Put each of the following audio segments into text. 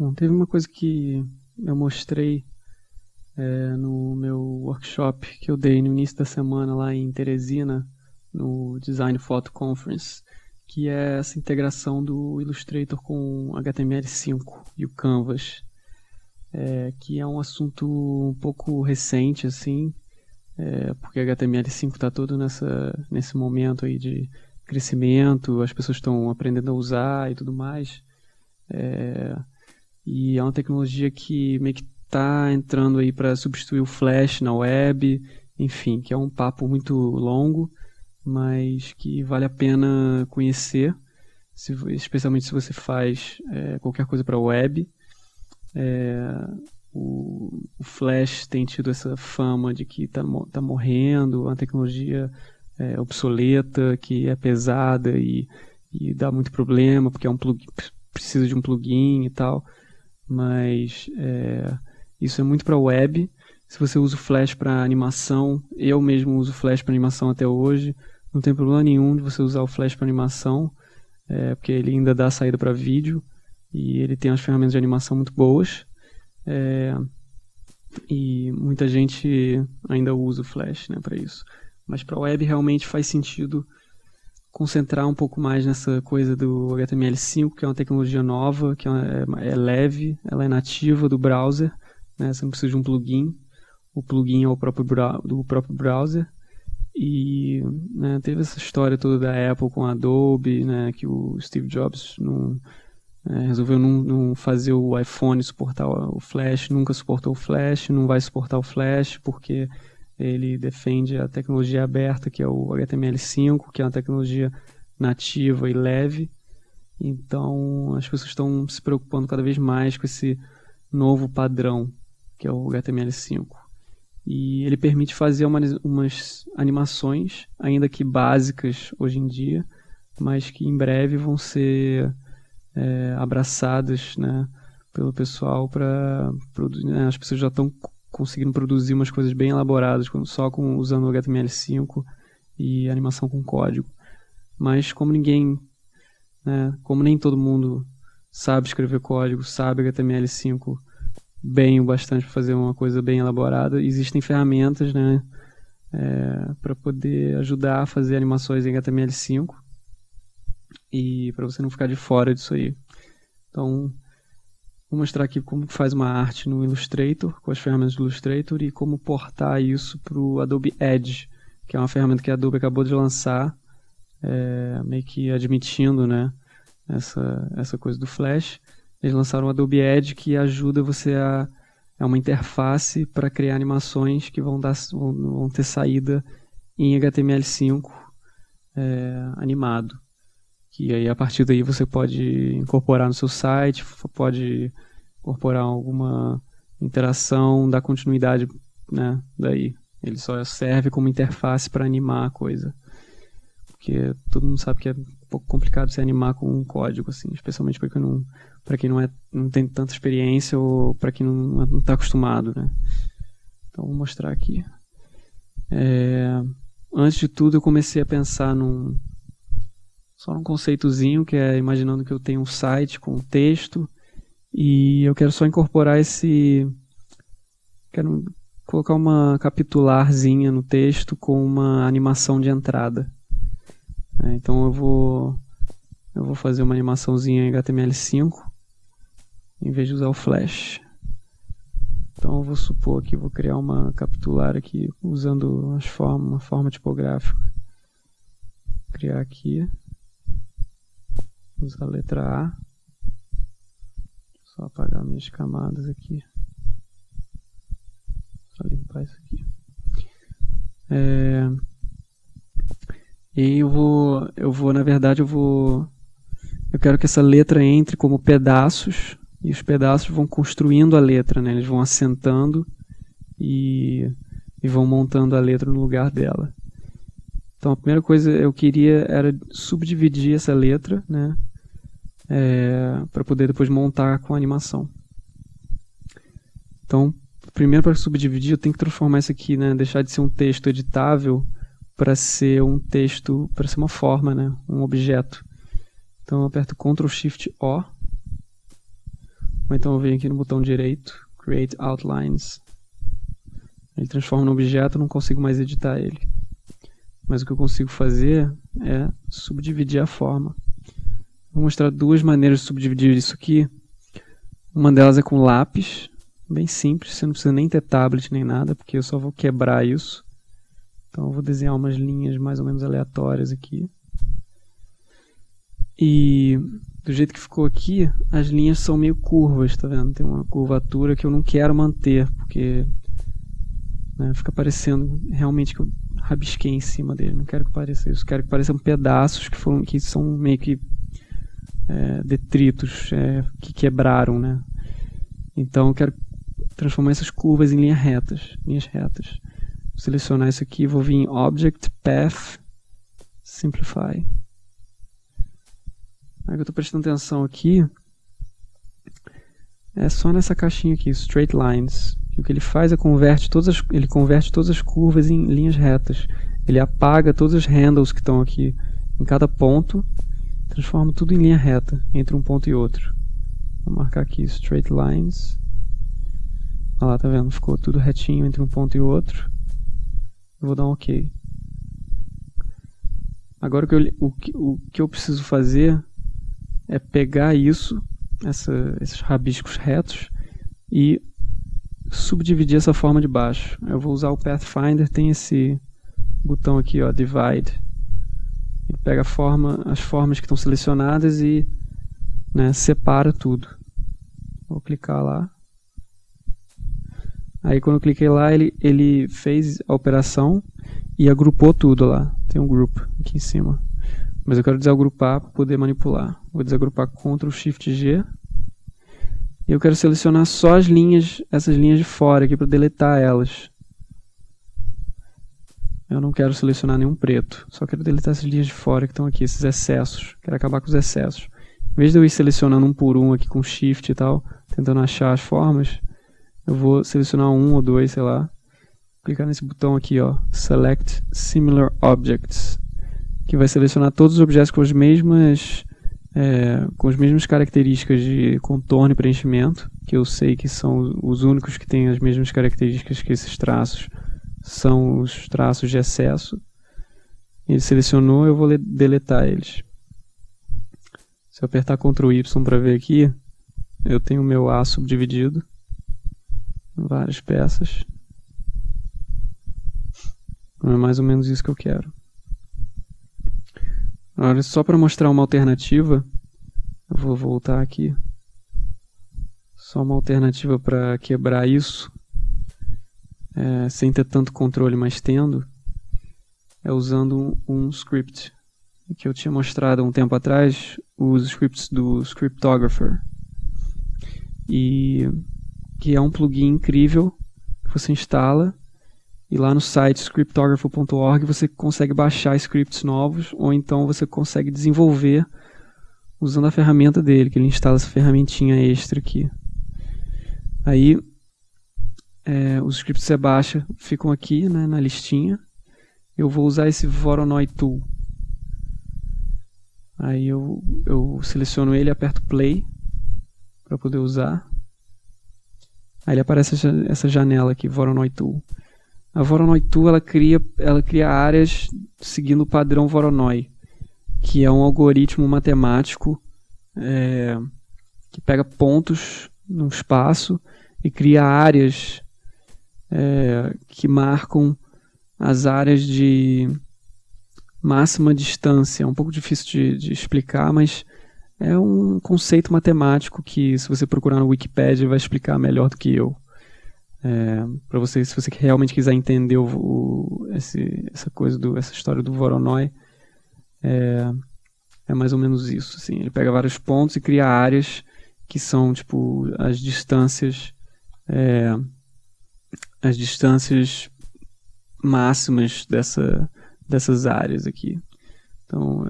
Bom, teve uma coisa que eu mostrei no meu workshop que eu dei no início da semana lá em Teresina, no Design Photo Conference, que é essa integração do Illustrator com HTML5 e o Canvas, que é um assunto um pouco recente, assim, porque HTML5 está todo nesse momento aí de crescimento, as pessoas estão aprendendo a usar e tudo mais. E é uma tecnologia que meio que está entrando aí para substituir o Flash na web, enfim, que é um papo muito longo, mas que vale a pena conhecer, especialmente se você faz qualquer coisa para web. O Flash tem tido essa fama de que tá morrendo, uma tecnologia obsoleta, que é pesada e dá muito problema, porque precisa de um plugin e tal. Mas isso é muito para web. Se você usa o Flash para animação, eu mesmo uso o Flash para animação até hoje, não tem problema nenhum de você usar o Flash para animação, porque ele ainda dá saída para vídeo e ele tem as ferramentas de animação muito boas. E muita gente ainda usa o Flash, né, para isso. Mas para web realmente faz sentido concentrar um pouco mais nessa coisa do HTML5, que é uma tecnologia nova, que é leve, ela é nativa do browser, né? Você não precisa de um plugin. O plugin é do próprio browser. E né, teve essa história toda da Apple com a Adobe, né, que o Steve Jobs resolveu não fazer o iPhone suportar o Flash, nunca suportou o Flash, não vai suportar o Flash, porque ele defende a tecnologia aberta, que é o HTML5, que é uma tecnologia nativa e leve. Então, as pessoas estão se preocupando cada vez mais com esse novo padrão, que é o HTML5. E ele permite fazer umas animações, ainda que básicas hoje em dia, mas que em breve vão ser abraçadas, né, pelo pessoal para produzir. Né, as pessoas já estão conseguindo produzir umas coisas bem elaboradas usando o HTML5 e animação com código. Mas como nem todo mundo sabe escrever código, sabe HTML5 bem o bastante para fazer uma coisa bem elaborada, existem ferramentas, né, para poder ajudar a fazer animações em HTML5 e para você não ficar de fora disso aí. Então, vou mostrar aqui como faz uma arte no Illustrator, com as ferramentas do Illustrator, e como portar isso para o Adobe Edge, que é uma ferramenta que a Adobe acabou de lançar, meio que admitindo, né, essa coisa do Flash. Eles lançaram o Adobe Edge, que ajuda você é uma interface para criar animações que vão ter saída em HTML5 animado. Que aí a partir daí você pode incorporar no seu site, pode incorporar alguma interação, dar continuidade, né, daí. Ele só serve como interface para animar a coisa. Porque todo mundo sabe que é um pouco complicado se animar com um código, assim, especialmente para quem não tem tanta experiência ou para quem não está acostumado, né. Então vou mostrar aqui. Antes de tudo eu comecei a pensar só num conceitozinho, que é imaginando que eu tenho um site com texto e eu quero só incorporar quero colocar uma capitularzinha no texto com uma animação de entrada. Então eu vou fazer uma animaçãozinha em HTML5 em vez de usar o Flash. Então eu vou supor que vou criar uma capitular aqui usando uma forma tipográfica. Vou criar aqui. Usar a letra A. Só apagar minhas camadas aqui. Só limpar isso aqui. E eu quero que essa letra entre como pedaços, e os pedaços vão construindo a letra, né? Eles vão assentando e vão montando a letra no lugar dela. Então a primeira coisa eu queria era subdividir essa letra, né? Para poder depois montar com a animação. Então, primeiro, para subdividir, eu tenho que transformar isso aqui, né? Deixar de ser um texto editável para ser um texto, para ser uma forma, né? Um objeto. Então eu aperto Ctrl Shift O. Ou então eu venho aqui no botão direito, Create Outlines. Ele transforma no objeto, eu não consigo mais editar ele. Mas o que eu consigo fazer é subdividir a forma. Vou mostrar duas maneiras de subdividir isso aqui. Uma delas é com lápis, bem simples, você não precisa nem ter tablet nem nada, porque eu só vou quebrar isso. Então eu vou desenhar umas linhas mais ou menos aleatórias aqui. E do jeito que ficou aqui, as linhas são meio curvas, tá vendo? Tem uma curvatura que eu não quero manter, porque né, fica parecendo realmente que eu rabisquei em cima dele. Não quero que pareça isso. Quero que pareçam pedaços que são meio que detritos, que quebraram, né? Então eu quero transformar essas curvas em linhas retas. Vou selecionar isso aqui, vou vir em Object, Path, Simplify. Aí eu estou prestando atenção aqui, é só nessa caixinha aqui, Straight Lines. O que ele faz é ele converte todas as curvas em linhas retas. Ele apaga todos os handles que estão aqui em cada ponto, transforma tudo em linha reta, entre um ponto e outro. Vou marcar aqui Straight Lines. Olha lá, tá vendo? Ficou tudo retinho entre um ponto e outro. Eu vou dar um OK. Agora o que eu preciso fazer é pegar esses rabiscos retos e subdividir essa forma de baixo. Eu vou usar o Pathfinder, tem esse botão aqui, ó, Divide. Ele pega as formas que estão selecionadas e né, separa tudo. Vou clicar lá. Aí quando eu cliquei lá, ele fez a operação e agrupou tudo lá. Tem um group aqui em cima. Mas eu quero desagrupar para poder manipular. Vou desagrupar com Ctrl Shift G. E eu quero selecionar só essas linhas de fora aqui para deletar elas. Eu não quero selecionar nenhum preto. Só quero deletar essas linhas de fora que estão aqui, esses excessos. Quero acabar com os excessos. Em vez de eu ir selecionando um por um aqui com Shift e tal, tentando achar as formas, eu vou selecionar um ou dois, sei lá. Clicar nesse botão aqui, ó, Select Similar Objects, que vai selecionar todos os objetos com as mesmas características de contorno e preenchimento, que eu sei que são os únicos que têm as mesmas características que esses traços, são os traços de excesso. Ele selecionou, eu vou deletar eles. Se eu apertar Ctrl Y para ver aqui, eu tenho o meu A subdividido em várias peças. É mais ou menos isso que eu quero. Agora, só para mostrar uma alternativa, eu vou voltar aqui. Só uma alternativa para quebrar isso, sem ter tanto controle, mas tendo, é usando um script que eu tinha mostrado há um tempo atrás, os scripts do Scriptographer, e que é um plugin incrível que você instala. E lá no site scriptographer.org você consegue baixar scripts novos, ou então você consegue desenvolver usando a ferramenta dele, que ele instala essa ferramentinha extra aqui. Aí os scripts que você baixa ficam aqui, né, na listinha. Eu vou usar esse Voronoi Tool. Aí eu seleciono ele e aperto Play para poder usar. Aí ele aparece essa janela aqui, Voronoi Tool. A Voronoi Tool ela cria áreas seguindo o padrão Voronoi, que é um algoritmo matemático que pega pontos num espaço e cria áreas que marcam as áreas de máxima distância. É um pouco difícil de explicar, mas é um conceito matemático que, se você procurar no Wikipedia, vai explicar melhor do que eu. Para você, se você realmente quiser entender essa história do Voronoi, é mais ou menos isso, assim. Ele pega vários pontos e cria áreas que são tipo as distâncias máximas dessas áreas aqui. Então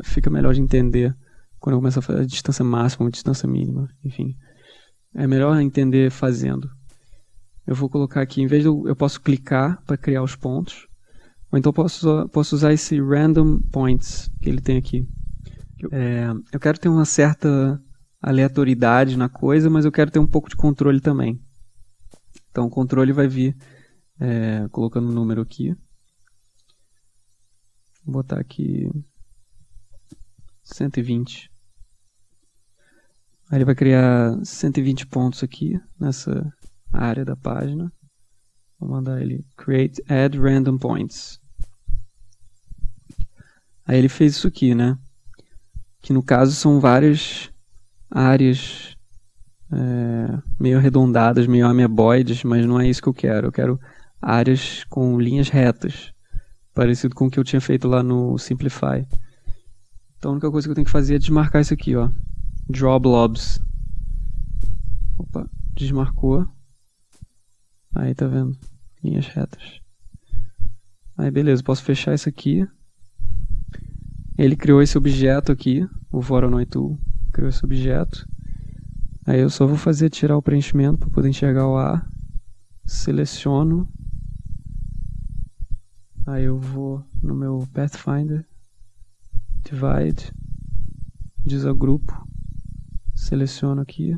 fica melhor de entender quando eu começo a fazer a distância máxima, a distância mínima, enfim. É melhor entender fazendo. Eu vou colocar aqui, em vez de eu posso clicar para criar os pontos, ou então posso usar esse Random Points que ele tem aqui. Eu quero ter uma certa aleatoriedade na coisa, mas eu quero ter um pouco de controle também. Então o controle vai vir colocando um número aqui. Vou botar aqui 120. Aí ele vai criar 120 pontos aqui nessa área da página. Vou mandar ele create add random points. Aí ele fez isso aqui, né? Que no caso são várias áreas meio arredondadas, meio ameboides, mas não é isso que eu quero. Eu quero áreas com linhas retas, parecido com o que eu tinha feito lá no Simplify. Então a única coisa que eu tenho que fazer é desmarcar isso aqui, ó. Draw blobs. Opa, desmarcou. Aí tá vendo? Linhas retas. Aí beleza, posso fechar isso aqui. Ele criou esse objeto aqui, o Voronoi Tool criou esse objeto. Aí eu só vou tirar o preenchimento para poder enxergar o A. Seleciono. Aí eu vou no meu Pathfinder, Divide, desagrupo, seleciono aqui,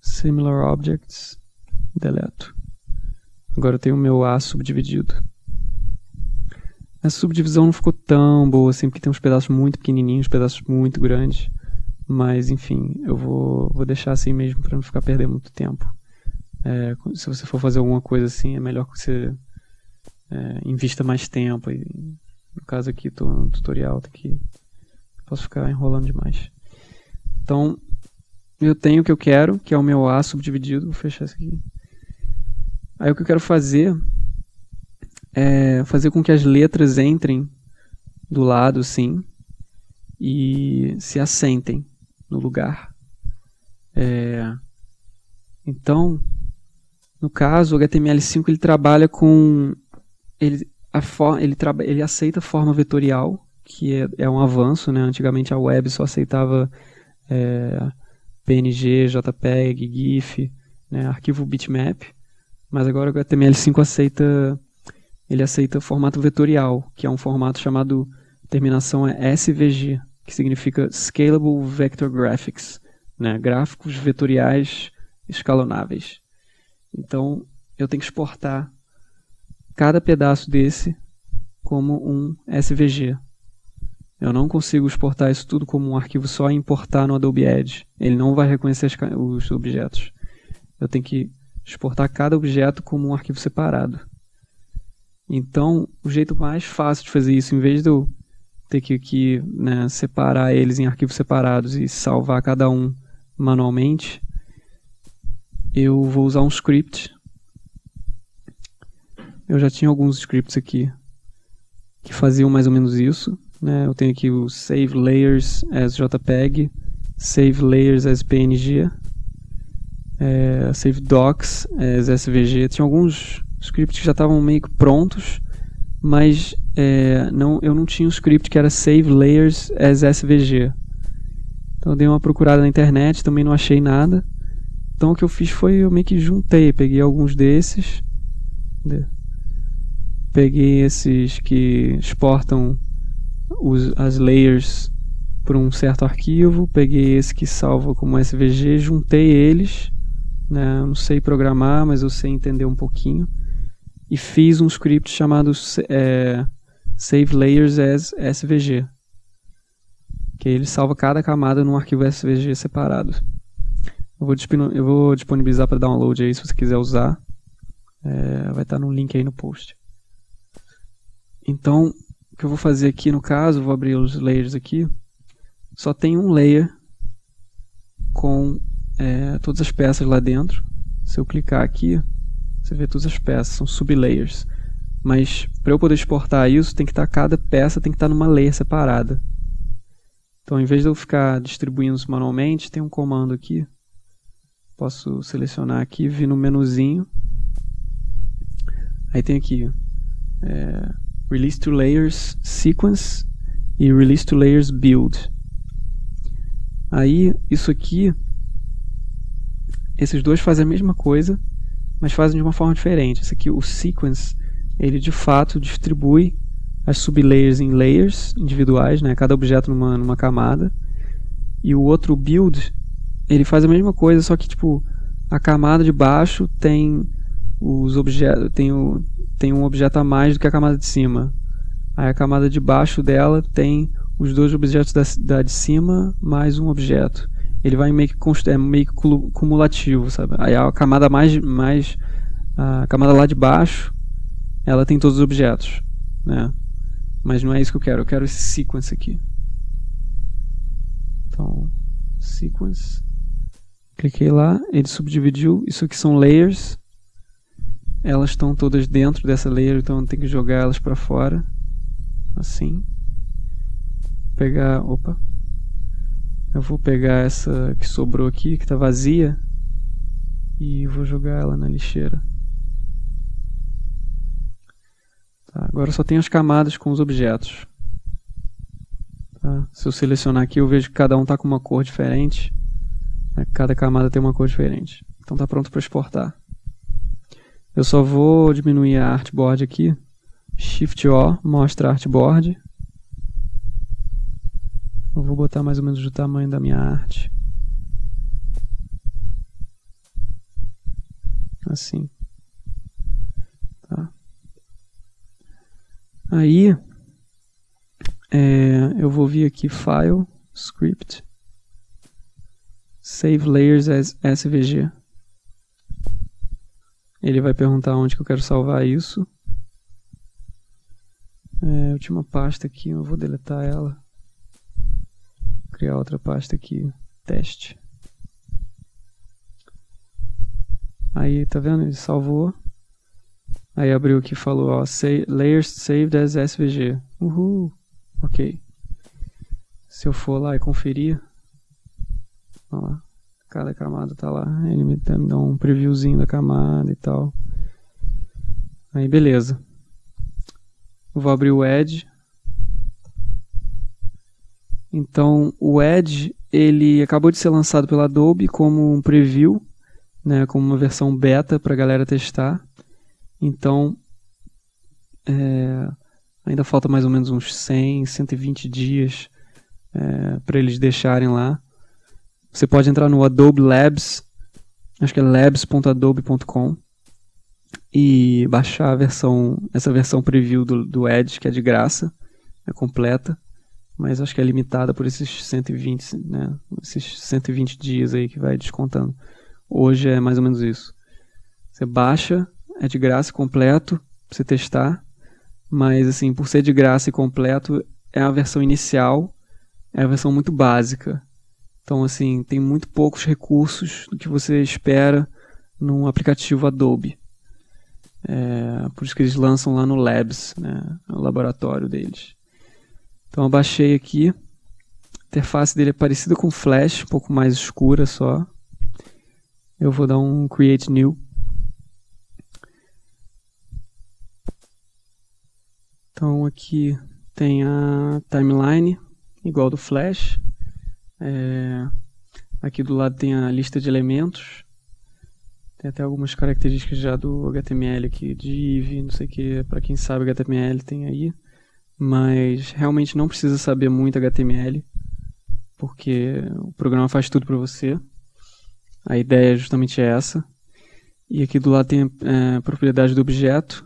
Similar Objects, deleto. Agora eu tenho o meu A subdividido. Essa subdivisão não ficou tão boa assim, porque tem uns pedaços muito pequenininhos, pedaços muito grandes. Mas, enfim, eu vou deixar assim mesmo para não ficar perdendo muito tempo. Se você for fazer alguma coisa assim, é melhor que você invista mais tempo. E, no caso aqui, estou no tutorial, posso ficar enrolando demais. Então, eu tenho o que eu quero, que é o meu A subdividido. Vou fechar isso aqui. Aí o que eu quero fazer é fazer com que as letras entrem do lado, sim, e se assentem no lugar. Então, no caso, o HTML5 ele trabalha com... Ele aceita forma vetorial, que é um avanço, né? Antigamente a web só aceitava PNG, JPEG, GIF, né? Arquivo bitmap, mas agora o HTML5 aceita formato vetorial, que é um formato chamado, terminação é SVG, que significa Scalable Vector Graphics, né? Gráficos vetoriais escalonáveis. Então, eu tenho que exportar cada pedaço desse como um SVG. Eu não consigo exportar isso tudo como um arquivo só e importar no Adobe Edge. Ele não vai reconhecer os objetos. Eu tenho que exportar cada objeto como um arquivo separado. Então, o jeito mais fácil de fazer isso, em vez de eu ter que aqui, né, separar eles em arquivos separados e salvar cada um manualmente, eu vou usar um script. Eu já tinha alguns scripts aqui que faziam mais ou menos isso, né? Eu tenho aqui o Save Layers as JPEG, Save Layers as PNG, Save Docs as SVG. Tinha alguns scripts que já estavam meio que prontos, mas eu não tinha um script que era Save Layers as SVG. Então eu dei uma procurada na internet, também não achei nada. Então o que eu fiz foi, eu meio que juntei, peguei alguns desses, peguei esses que exportam as layers por um certo arquivo, peguei esse que salva como SVG, juntei eles, né? Eu não sei programar, mas eu sei entender um pouquinho, e fiz um script chamado Save Layers as SVG, que ele salva cada camada num arquivo SVG separado. Eu vou disponibilizar para download aí, se você quiser usar. Vai estar no link aí no post. Então, o que eu vou fazer aqui no caso, vou abrir os layers aqui. Só tem um layer com todas as peças lá dentro. Se eu clicar aqui, você vê todas as peças, são sublayers. Mas para eu poder exportar isso, cada peça tem que estar numa layer separada. Então, em vez de eu ficar distribuindo isso manualmente, tem um comando aqui. Posso selecionar aqui, vir no menuzinho. Aí tem aqui Release to Layers Sequence e Release to Layers Build. Aí, isso aqui, esses dois fazem a mesma coisa, mas fazem de uma forma diferente. Esse aqui, o Sequence, ele de fato distribui as sublayers em layers individuais, né? Cada objeto numa camada. E o outro Build, ele faz a mesma coisa, só que tipo, a camada de baixo tem os objetos, tem um objeto a mais do que a camada de cima. Aí a camada de baixo dela tem os dois objetos da de cima mais um objeto. Ele vai meio que cumulativo, sabe? Aí a camada a camada lá de baixo, ela tem todos os objetos, né? Mas não é isso que eu quero esse sequence aqui. Então, sequence. Cliquei lá, ele subdividiu. Isso aqui são layers. Elas estão todas dentro dessa layer, então eu tenho que jogar elas para fora. Assim. Eu vou pegar essa que sobrou aqui, que está vazia, e vou jogar ela na lixeira. Tá, agora só tem as camadas com os objetos. Tá? Se eu selecionar aqui, eu vejo que cada um está com uma cor diferente. Cada camada tem uma cor diferente. Então está pronto para exportar. Eu só vou diminuir a artboard aqui. Shift O mostra a artboard. Eu vou botar mais ou menos o tamanho da minha arte. Assim. Tá. Aí eu vou vir aqui File, Script, Save Layers as SVG. Ele vai perguntar onde que eu quero salvar isso. Última pasta aqui, eu vou deletar ela. Criar outra pasta aqui, teste. Aí, tá vendo? Ele salvou. Aí abriu aqui e falou, ó, Layers Saved as SVG. Uhul! Ok. Se eu for lá e conferir, olha lá, cada camada tá lá. Ele me dá um previewzinho da camada e tal. Aí, beleza. Eu vou abrir o Edge. Então, o Edge, ele acabou de ser lançado pela Adobe como um preview, né, como uma versão beta para a galera testar. Então, ainda falta mais ou menos uns 100, 120 dias para eles deixarem lá. Você pode entrar no Adobe Labs, acho que é labs.adobe.com, e baixar essa versão preview do Edge, que é de graça, é completa, mas acho que é limitada por esses 120, né, esses 120 dias aí que vai descontando. Hoje é mais ou menos isso. Você baixa, é de graça, completo, para você testar, mas assim, por ser de graça e completo, é a versão inicial, é a versão muito básica. Então assim, tem muito poucos recursos do que você espera num aplicativo Adobe. Por isso que eles lançam lá no Labs, né, no laboratório deles. Então eu baixei aqui, a interface dele é parecida com Flash, um pouco mais escura só. Eu vou dar um Create New. Então aqui tem a timeline, igual do Flash. Aqui do lado tem a lista de elementos. Tem até algumas características já do HTML aqui, div, não sei o que, para quem sabe HTML tem aí. Mas realmente não precisa saber muito HTML, porque o programa faz tudo para você. A ideia é justamente essa. E aqui do lado tem a propriedade do objeto.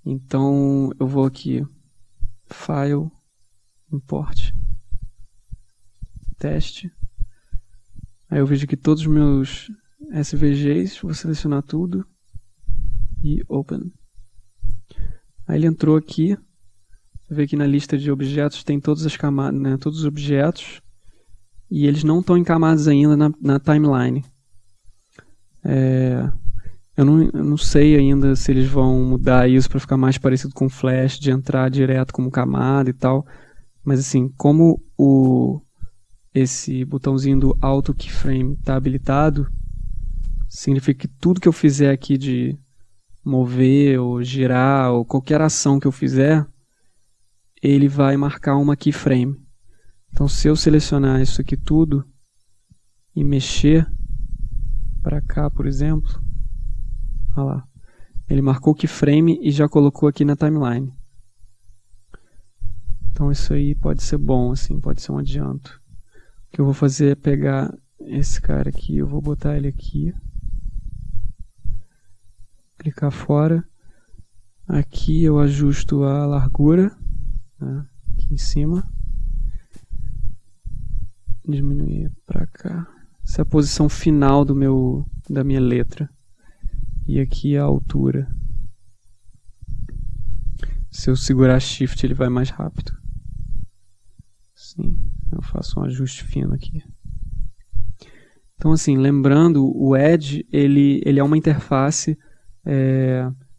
Então eu vou aqui, File, Import, Teste. Aí eu vejo aqui todos os meus SVGs, vou selecionar tudo e Open. Aí ele entrou aqui, você vê que na lista de objetos tem todas as camadas, né, todos os objetos, e eles não estão em camadas ainda na timeline. Eu não sei ainda se eles vão mudar isso para ficar mais parecido com o Flash, de entrar direto como camada e tal. Mas assim, como esse botãozinho do Auto Keyframe está habilitado, significa que tudo que eu fizer aqui de mover ou girar ou qualquer ação que eu fizer, ele vai marcar uma keyframe. Então se eu selecionar isso aqui tudo e mexer para cá, por exemplo, olha lá, ele marcou o keyframe e já colocou aqui na timeline. Então isso aí pode ser bom, assim, pode ser um adianto. O que eu vou fazer é pegar esse cara aqui, eu vou botar ele aqui. Clicar fora. Aqui eu ajusto a largura, né, aqui em cima. Diminuir para cá. Essa é a posição final da minha letra. E aqui a altura. Se eu segurar Shift, ele vai mais rápido. Sim, eu faço um ajuste fino aqui. Então, assim, lembrando, o Edge ele é uma interface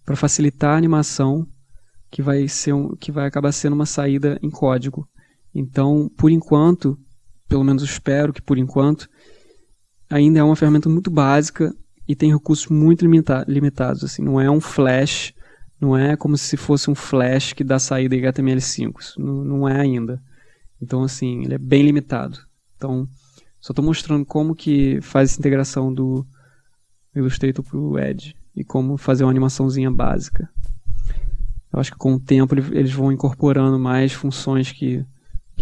para facilitar a animação que vai acabar sendo uma saída em código. Então, por enquanto, pelo menos eu espero que por enquanto, ainda é uma ferramenta muito básica e tem recursos muito limitados. Assim, não é um Flash, não é como se fosse um Flash que dá saída em HTML5. Isso não é ainda. Então, assim, ele é bem limitado. Então, só estou mostrando como que faz essa integração do Illustrator para o Edge e como fazer uma animaçãozinha básica. Eu acho que com o tempo eles vão incorporando mais funções que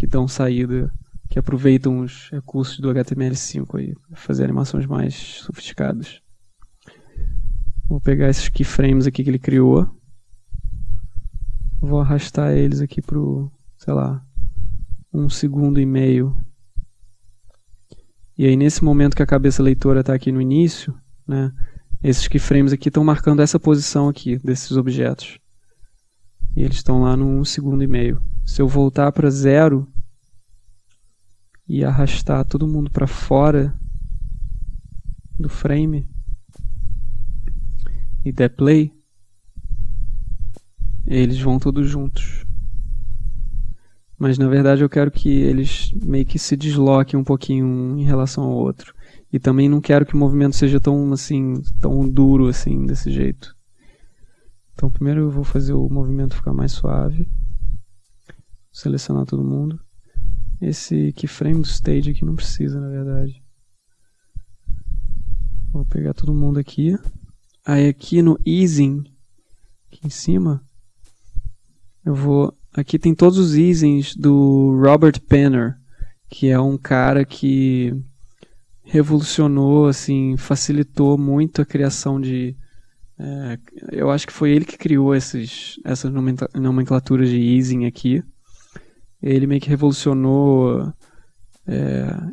dão saída, que aproveitam os recursos do HTML5 aí, para fazer animações mais sofisticadas. Vou pegar esses keyframes aqui que ele criou. Vou arrastar eles aqui para o, sei lá, 1,5 segundos. E aí nesse momento que a cabeça leitora está aqui no início, né, esses keyframes aqui estão marcando essa posição aqui desses objetos. E eles estão lá no 1,5 segundos. Se eu voltar para 0 e arrastar todo mundo para fora do frame e der play, eles vão todos juntos. Mas na verdade eu quero que eles meio que se desloquem um pouquinho um em relação ao outro. E também não quero que o movimento seja tão duro assim, desse jeito. Então primeiro eu vou fazer o movimento ficar mais suave. Selecionar todo mundo. Esse keyframe do stage aqui não precisa, na verdade. Vou pegar todo mundo aqui. Aí aqui no easing, aqui em cima, aqui tem todos os easings do Robert Penner, que é um cara que revolucionou, assim, facilitou muito a criação de... eu acho que foi ele que criou essas nomenclaturas de easing aqui. Ele meio que revolucionou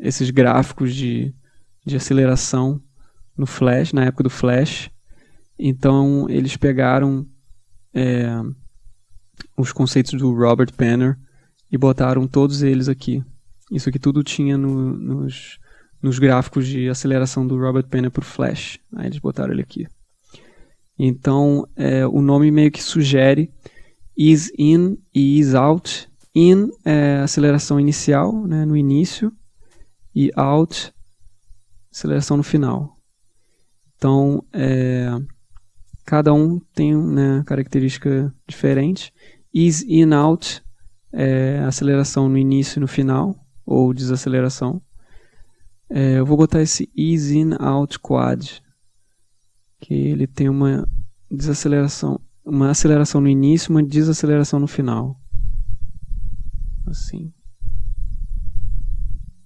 esses gráficos de aceleração no Flash, na época do Flash. Então eles pegaram os conceitos do Robert Penner e botaram todos eles aqui. Isso aqui tudo tinha nos gráficos de aceleração do Robert Penner para o Flash. Aí eles botaram ele aqui. Então o nome meio que sugere ease in e ease out. In é aceleração inicial, né, no início, e out, aceleração no final. Então, cada um tem uma característica diferente. Ease in out é aceleração no início e no final, ou desaceleração. Eu vou botar esse ease in out quad, que ele tem uma aceleração no início e uma desaceleração no final. Assim.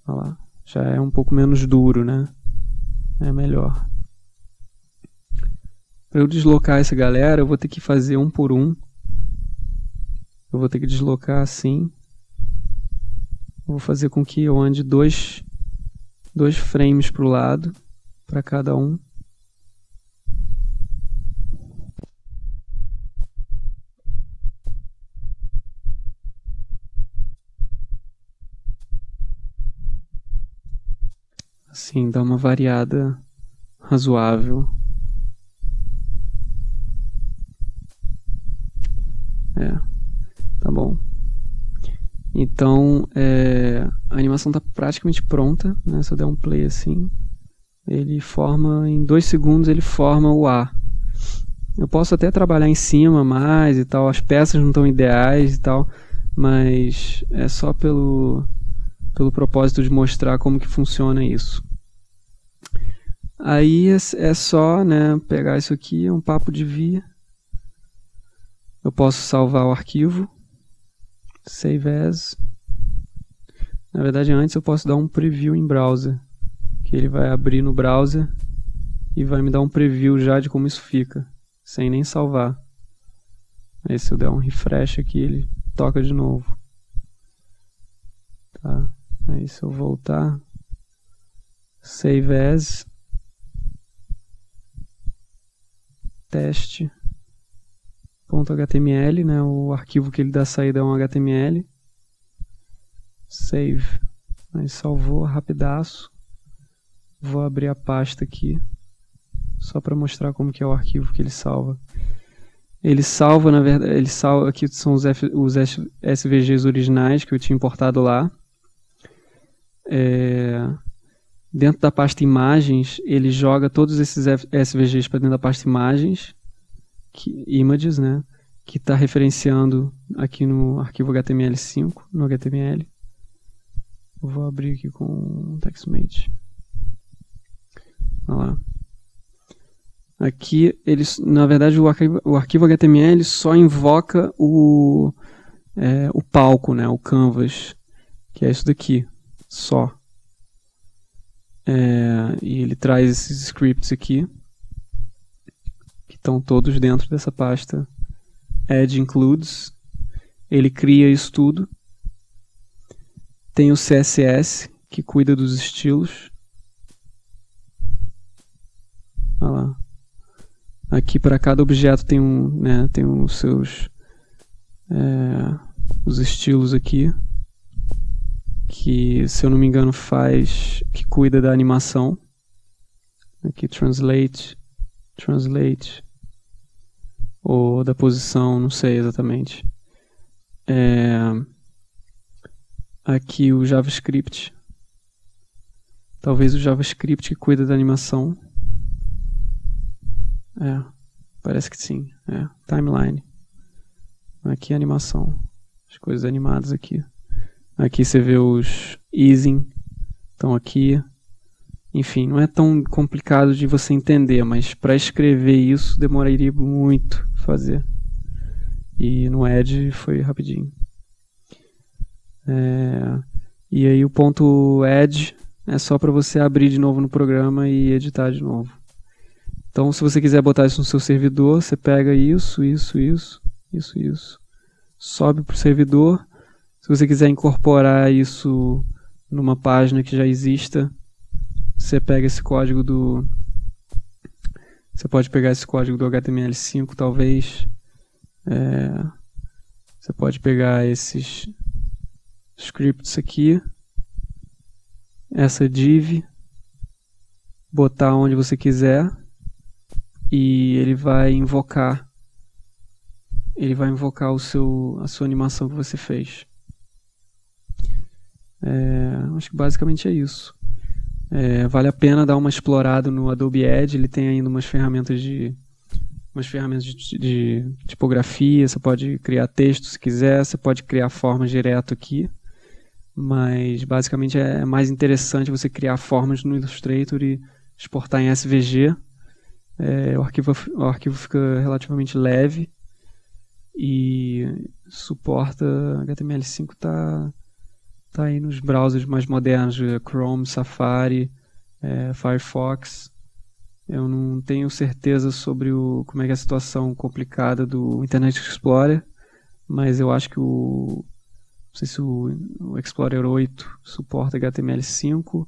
Olha lá. Já é um pouco menos duro, né? É melhor. Para eu deslocar essa galera, eu vou ter que fazer um por um. Eu vou ter que deslocar assim. Eu vou fazer com que eu ande dois frames para o lado, para cada um. Assim, dá uma variada razoável. Tá bom. Então, a animação está praticamente pronta, né? Se eu der um play assim, ele forma, em 2 segundos ele forma o A. Eu posso até trabalhar em cima mais e tal, as peças não estão ideais e tal, mas é só pelo propósito de mostrar como que funciona isso. Aí é só, né, pegar isso aqui, um papo de via. Eu posso salvar o arquivo, save as. Na verdade, antes eu posso dar um preview em browser, que ele vai abrir no browser e vai me dar um preview já de como isso fica, sem nem salvar. Aí se eu der um refresh aqui, ele toca de novo. Tá. Aí se eu voltar, save as, teste.html, né? O arquivo que ele dá saída é um HTML. Save. Aí salvou, rapidaço. Vou abrir a pasta aqui, só para mostrar como que é o arquivo que ele salva. Ele salva, na verdade, aqui são os SVGs originais que eu tinha importado lá. Dentro da pasta imagens, ele joga todos esses SVGs para dentro da pasta imagens, images, né, que está referenciando aqui no arquivo HTML5, no HTML. Eu vou abrir aqui com o TextMate. Olha lá. Aqui, na verdade, o arquivo HTML só invoca o palco, né, o canvas, que é isso daqui, só. E ele traz esses scripts aqui, que estão todos dentro dessa pasta add includes. Ele cria isso tudo. Tem o CSS, que cuida dos estilos. Olha lá. Aqui para cada objeto tem tem os seus os estilos aqui, que, se eu não me engano, que cuida da animação. Aqui translate, ou da posição, não sei exatamente. Aqui o JavaScript, talvez o JavaScript que cuida da animação. Parece que sim. Timeline. Aqui a animação. As coisas animadas aqui. Aqui você vê os easing. Estão aqui. Enfim, não é tão complicado de você entender, mas para escrever isso demoraria muito fazer. E no Edge foi rapidinho. E aí o ponto Edge é só para você abrir de novo no programa e editar de novo. Então, se você quiser botar isso no seu servidor, você pega isso, sobe para o servidor. Se você quiser incorporar isso numa página que já exista, você pega esse código você pode pegar esse código do HTML5, talvez. Você pode pegar esses scripts aqui, essa div, botar onde você quiser. E ele vai invocar a sua animação que você fez. Acho que basicamente é isso. Vale a pena dar uma explorada no Adobe Edge. Ele tem ainda umas ferramentas de tipografia. Você pode criar texto se quiser, você pode criar formas direto aqui, mas basicamente é mais interessante você criar formas no Illustrator e exportar em SVG. O arquivo fica relativamente leve e suporta HTML5, tá aí nos browsers mais modernos, Chrome, Safari, Firefox. Eu não tenho certeza sobre como é que é a situação complicada do Internet Explorer, mas eu acho que não sei se o Explorer 8 suporta HTML5,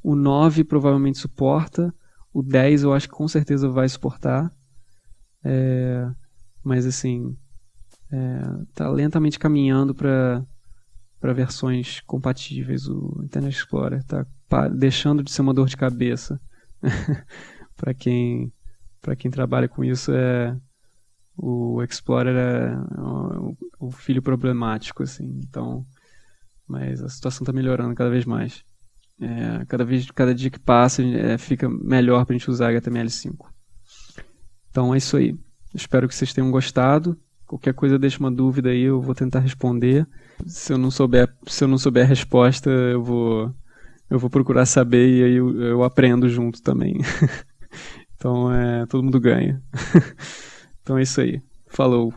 o 9 provavelmente suporta. O 10 eu acho que com certeza vai suportar, mas assim, está lentamente caminhando para versões compatíveis. O Internet Explorer está deixando de ser uma dor de cabeça. Para quem trabalha com isso, o Explorer é o filho problemático, assim. Então, mas a situação está melhorando cada vez mais. Cada dia que passa fica melhor para a gente usar HTML5. Então é isso aí. Espero que vocês tenham gostado. Qualquer coisa, deixa uma dúvida aí, eu vou tentar responder. Se eu não souber a resposta, eu vou procurar saber e aí eu aprendo junto também. Então todo mundo ganha. Então é isso aí. Falou!